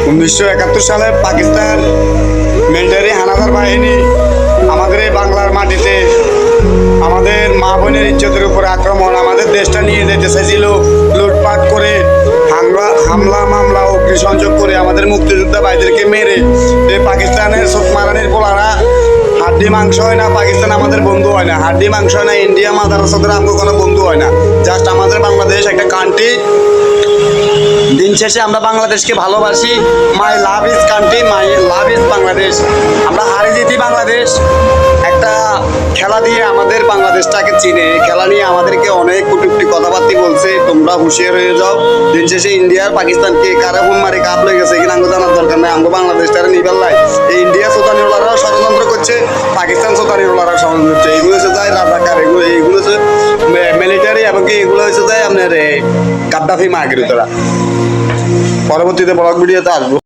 1971 সালে পাকিস্তান মিলিটারি হানাদার বাহিনী আমাদের এই বাংলার মাটিতে আমাদের মা বোনের ইজ্জতের উপরে আক্রমণ, আমাদের দেশটা নিয়ে যেতে চাইছিল, লুটপাট করে হামলা মামলা অগ্নিসংযোগ করে আমাদের মুক্তিযোদ্ধা ভাইদেরকে মেরে এই পাকিস্তানের চোখ মারানির পোলারা হাড্ডি মাংস হয় না। পাকিস্তান আমাদের বন্ধু হয় না, হাড্ডি মাংস হয় না। ইন্ডিয়া মাদার সাথে আমাদের কোনো বন্ধু হয় না। জাস্ট আমাদের বাংলাদেশ একটা কান্ট্রি। দিন শেষে আমরা বাংলাদেশকে ভালোবাসি। My love is country, my love is Bangladesh. আমরা হারে জিতি বাংলাদেশ একটা খেলা দিয়ে আমাদের বাংলাদেশটাকে চিনে। এই খেলা নিয়ে আমাদেরকে অনেক কটূক্তি কথাবার্তা বলছে, তোমরা হুঁশিয়ার হয়ে যাও। দিন শেষে ইন্ডিয়ার পাকিস্তানকে কারা ফোন মারে কাপ লেগে গেছে কিনা আমাকে জানার দরকার নেই। আমাকে বাংলাদেশটারে নিবার লাই এই ইন্ডিয়া সোতানিওয়ালারাও ষড়যন্ত্র করছে, পাকিস্তান সোতানিওয়ালারাও ষড়যন্ত্র করছে। এগুলো হচ্ছে যায় রাজাকার, এগুলো হচ্ছে মিলিটারি, এবং কি এগুলো হচ্ছে যায় আপনার গাদ্দাফি মাগির তোরা। পরবর্তীতে ব্লগ ভিডিওতে আসবো।